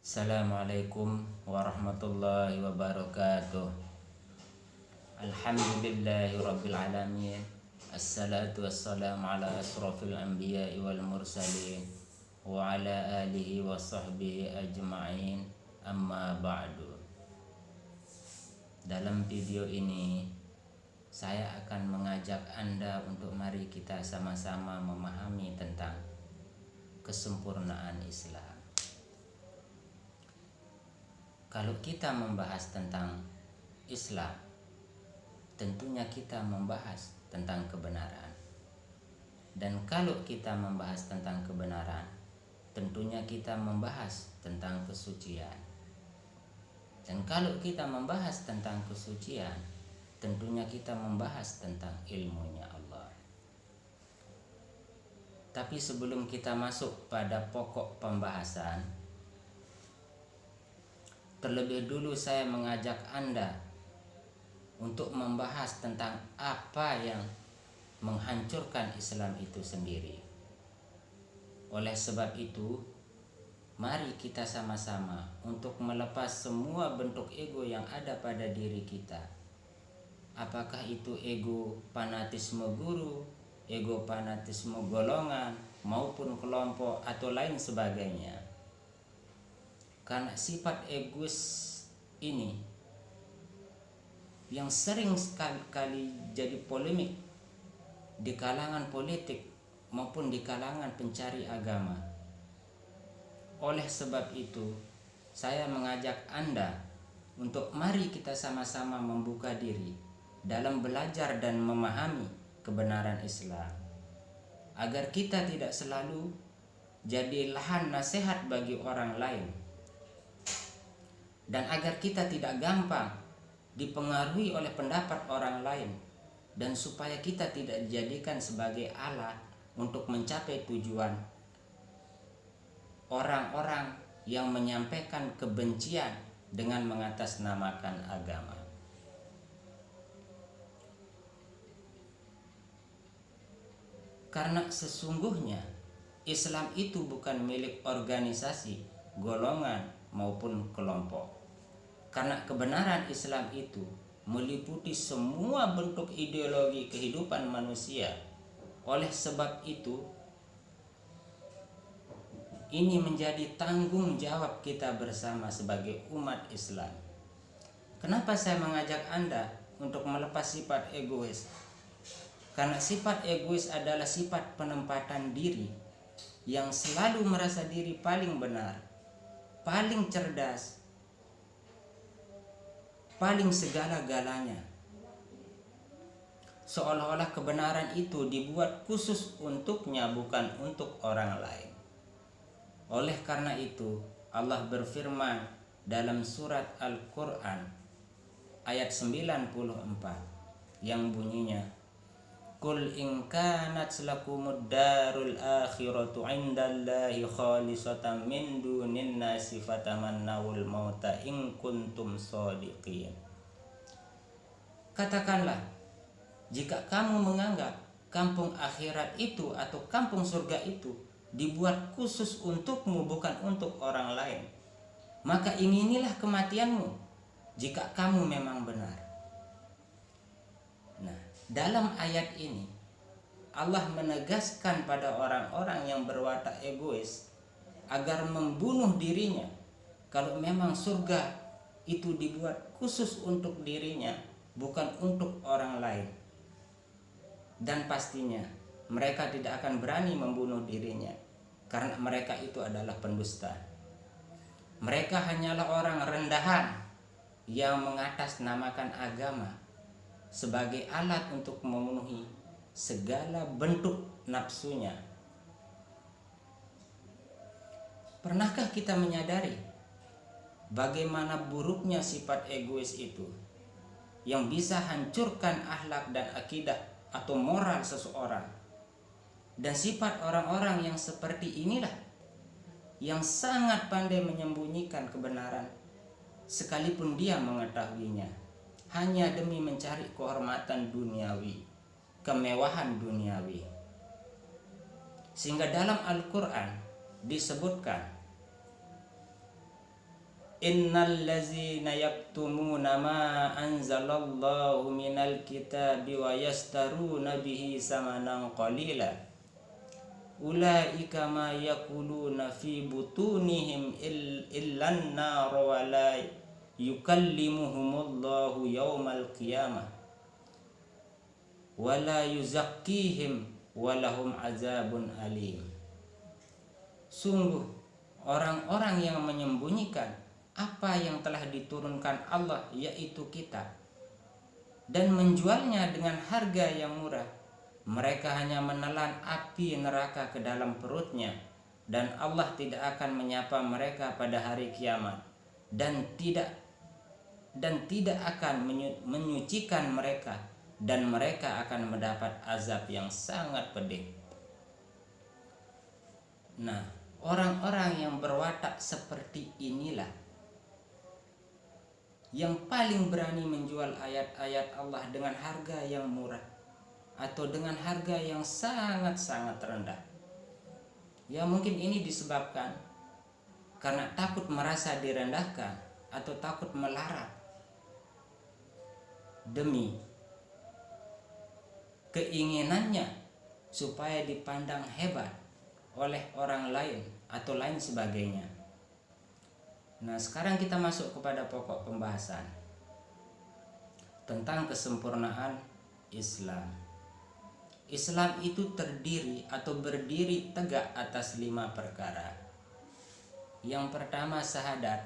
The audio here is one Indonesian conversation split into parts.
Assalamualaikum warahmatullahi wabarakatuh. Alhamdulillahi rabbil alamin. Assalatu wassalamu ala asrafil anbiya'i wal mursalin wa ala alihi wa sahbihi ajma'in. Amma ba'du. Dalam video ini saya akan mengajak Anda untuk mari kita sama-sama memahami tentang kesempurnaan Islam. Kalau kita membahas tentang Islam, tentunya kita membahas tentang kebenaran. Dan kalau kita membahas tentang kebenaran, tentunya kita membahas tentang kesucian. Dan kalau kita membahas tentang kesucian, tentunya kita membahas tentang ilmunya Allah. Tapi sebelum kita masuk pada pokok pembahasan, terlebih dulu saya mengajak Anda untuk membahas tentang apa yang menghancurkan Islam itu sendiri. Oleh sebab itu, mari kita sama-sama untuk melepas semua bentuk ego yang ada pada diri kita. Apakah itu ego fanatisme guru, ego fanatisme golongan, maupun kelompok atau lain sebagainya. Karena sifat egois ini yang sering sekali jadi polemik di kalangan politik maupun di kalangan pencari agama. Oleh sebab itu, saya mengajak Anda untuk mari kita sama-sama membuka diri dalam belajar dan memahami kebenaran Islam, agar kita tidak selalu jadi lahan nasihat bagi orang lain, dan agar kita tidak gampang dipengaruhi oleh pendapat orang lain, dan supaya kita tidak dijadikan sebagai alat untuk mencapai tujuan orang-orang yang menyampaikan kebencian dengan mengatasnamakan agama. Karena sesungguhnya Islam itu bukan milik organisasi, golongan maupun kelompok. Karena kebenaran Islam itu meliputi semua bentuk ideologi kehidupan manusia. Oleh sebab itu, ini menjadi tanggung jawab kita bersama sebagai umat Islam. Kenapa saya mengajak Anda untuk melepas sifat egois? Karena sifat egois adalah sifat penempatan diri yang selalu merasa diri paling benar, paling cerdas, paling segala-galanya. Seolah-olah kebenaran itu dibuat khusus untuknya, bukan untuk orang lain. Oleh karena itu, Allah berfirman dalam surat Al-Quran ayat 94 yang bunyinya, Qul in kanat lakumud darul akhiratu indallahi khalisatan min dunin nasi fatamannawul mauta in kuntum shodiqin. Katakanlah, jika kamu menganggap kampung akhirat itu atau kampung surga itu dibuat khusus untukmu, bukan untuk orang lain, maka inginilah kematianmu jika kamu memang benar. Nah, dalam ayat ini Allah menegaskan pada orang-orang yang berwatak egois agar membunuh dirinya kalau memang surga itu dibuat khusus untuk dirinya, bukan untuk orang lain. Dan pastinya mereka tidak akan berani membunuh dirinya, karena mereka itu adalah pendusta. Mereka hanyalah orang rendahan yang mengatasnamakan agama sebagai alat untuk memenuhi segala bentuk nafsunya. Pernahkah kita menyadari bagaimana buruknya sifat egois itu yang bisa hancurkan akhlak dan akidah atau moral seseorang? Dan sifat orang-orang yang seperti inilah yang sangat pandai menyembunyikan kebenaran sekalipun dia mengetahuinya, hanya demi mencari kehormatan duniawi, kemewahan duniawi. Sehingga dalam Al-Quran disebutkan Innal ladzina yaktumuna ma anzalallahu minal kitabi wa yastaruna bihi samanan qalila ulaika ma yakuluna fi butunihim illan nar wa la yukallimuhumullahu yawmal qiyamah wa la yuzakkihim wa lahum azabun alim. Sungguh orang-orang yang menyembunyikan apa yang telah diturunkan Allah, yaitu kitab, dan menjualnya dengan harga yang murah, mereka hanya menelan api neraka ke dalam perutnya, dan Allah tidak akan menyapa mereka pada hari kiamat, dan tidak akan menyucikan mereka, dan mereka akan mendapat azab yang sangat pedih. Nah, orang-orang yang berwatak seperti inilah yang paling berani menjual ayat-ayat Allah dengan harga yang murah atau dengan harga yang sangat-sangat rendah. Ya, mungkin ini disebabkan karena takut merasa direndahkan atau takut melarat demi keinginannya supaya dipandang hebat oleh orang lain atau lain sebagainya. Nah, sekarang kita masuk kepada pokok pembahasan tentang kesempurnaan Islam. Islam itu terdiri atau berdiri tegak atas 5 perkara. Yang pertama syahadat,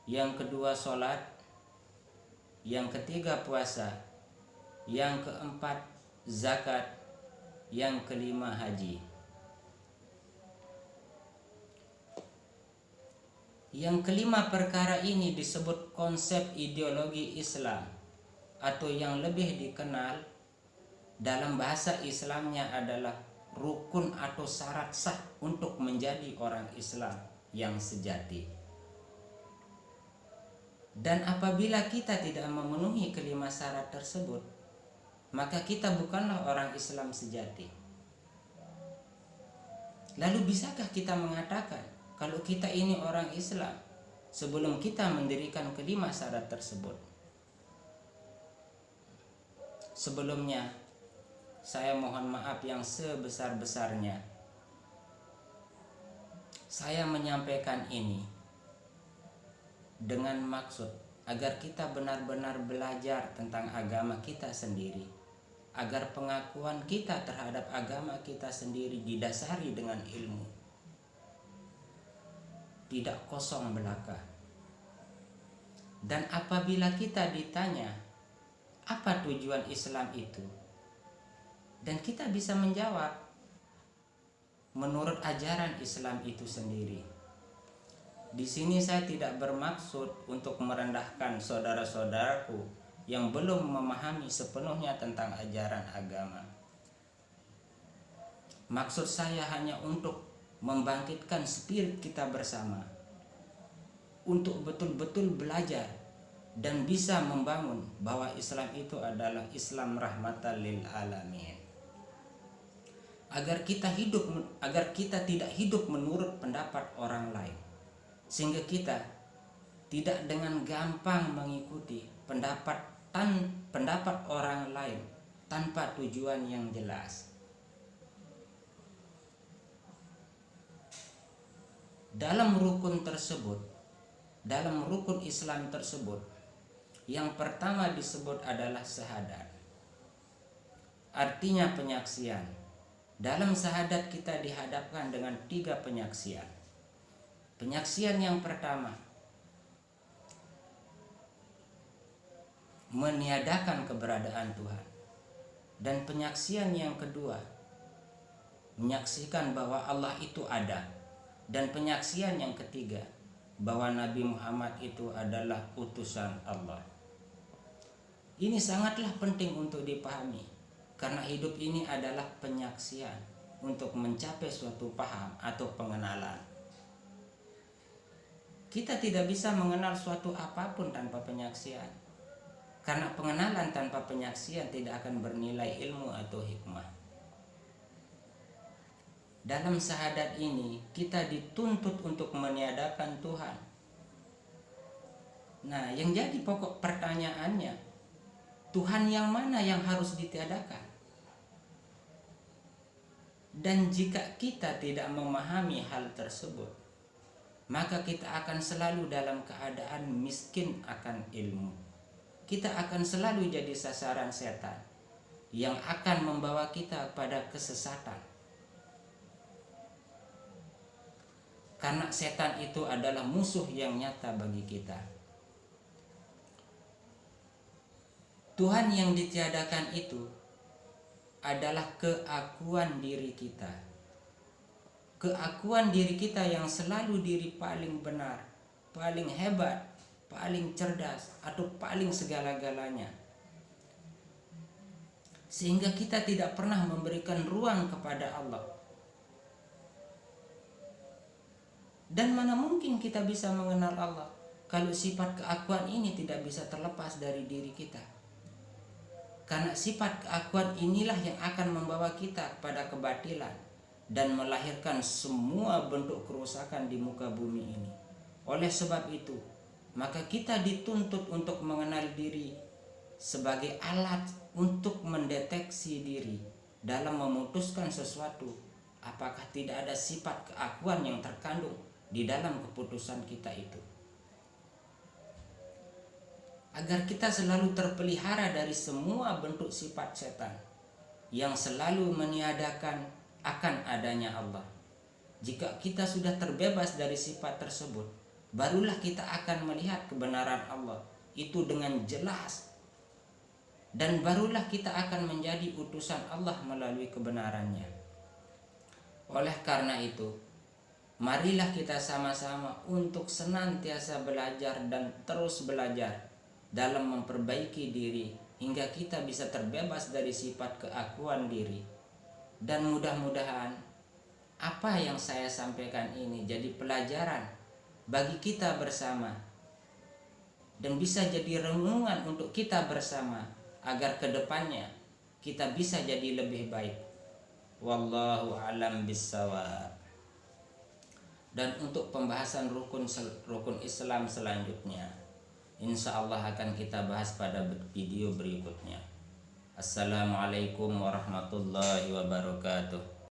yang kedua sholat, yang ketiga puasa, yang keempat zakat, yang kelima haji. Yang kelima perkara ini disebut konsep ideologi Islam, atau yang lebih dikenal dalam bahasa Islamnya adalah rukun atau syarat sah untuk menjadi orang Islam yang sejati. Dan apabila kita tidak memenuhi kelima syarat tersebut, maka kita bukanlah orang Islam sejati. Lalu bisakah kita mengatakan kalau kita ini orang Islam sebelum kita mendirikan kelima syarat tersebut? Sebelumnya, saya mohon maaf yang sebesar-besarnya. Saya menyampaikan ini dengan maksud agar kita benar-benar belajar tentang agama kita sendiri, agar pengakuan kita terhadap agama kita sendiri didasari dengan ilmu, tidak kosong belaka. Dan apabila kita ditanya apa tujuan Islam itu, dan kita bisa menjawab menurut ajaran Islam itu sendiri. Di sini saya tidak bermaksud untuk merendahkan saudara-saudaraku yang belum memahami sepenuhnya tentang ajaran agama. Maksud saya hanya untuk membangkitkan spirit kita bersama untuk betul-betul belajar dan bisa membangun bahwa Islam itu adalah Islam rahmatan lil alamin. Agar kita tidak hidup menurut pendapat orang lain, sehingga kita tidak dengan gampang mengikuti pendapat orang lain tanpa tujuan yang jelas. Dalam rukun Islam tersebut, yang pertama disebut adalah syahadat. Artinya penyaksian. Dalam syahadat kita dihadapkan dengan 3 penyaksian. Penyaksian yang pertama, meniadakan keberadaan Tuhan. Dan penyaksian yang kedua, menyaksikan bahwa Allah itu ada. Dan penyaksian yang ketiga, bahwa Nabi Muhammad itu adalah utusan Allah. Ini sangatlah penting untuk dipahami, karena hidup ini adalah penyaksian untuk mencapai suatu paham atau pengenalan. Kita tidak bisa mengenal suatu apapun tanpa penyaksian, karena pengenalan tanpa penyaksian tidak akan bernilai ilmu atau hikmah. Dalam syahadat ini kita dituntut untuk meniadakan Tuhan. Nah, yang jadi pokok pertanyaannya, Tuhan yang mana yang harus ditiadakan? Dan jika kita tidak memahami hal tersebut, maka kita akan selalu dalam keadaan miskin akan ilmu. Kita akan selalu jadi sasaran setan yang akan membawa kita pada kesesatan. Karena setan itu adalah musuh yang nyata bagi kita. Tuhan yang ditiadakan itu adalah keakuan diri kita. Keakuan diri kita yang selalu diri paling benar, paling hebat, paling cerdas, atau paling segala-galanya. Sehingga kita tidak pernah memberikan ruang kepada Allah. Dan mana mungkin kita bisa mengenal Allah kalau sifat keakuan ini tidak bisa terlepas dari diri kita. Karena sifat keakuan inilah yang akan membawa kita kepada kebatilan dan melahirkan semua bentuk kerusakan di muka bumi ini. Oleh sebab itu, maka kita dituntut untuk mengenal diri sebagai alat untuk mendeteksi diri dalam memutuskan sesuatu, apakah tidak ada sifat keakuan yang terkandung di dalam keputusan kita itu. Agar kita selalu terpelihara dari semua bentuk sifat setan yang selalu meniadakan akan adanya Allah. Jika kita sudah terbebas dari sifat tersebut, barulah kita akan melihat kebenaran Allah itu dengan jelas, dan barulah kita akan menjadi utusan Allah melalui kebenarannya. Oleh karena itu, marilah kita sama-sama untuk senantiasa belajar dan terus belajar dalam memperbaiki diri hingga kita bisa terbebas dari sifat keakuan diri. Dan mudah-mudahan apa yang saya sampaikan ini jadi pelajaran bagi kita bersama dan bisa jadi renungan untuk kita bersama agar kedepannya kita bisa jadi lebih baik. Wallahu alam bissawab. Dan untuk pembahasan rukun Islam selanjutnya, insya Allah akan kita bahas pada video berikutnya. Assalamualaikum warahmatullahi wabarakatuh.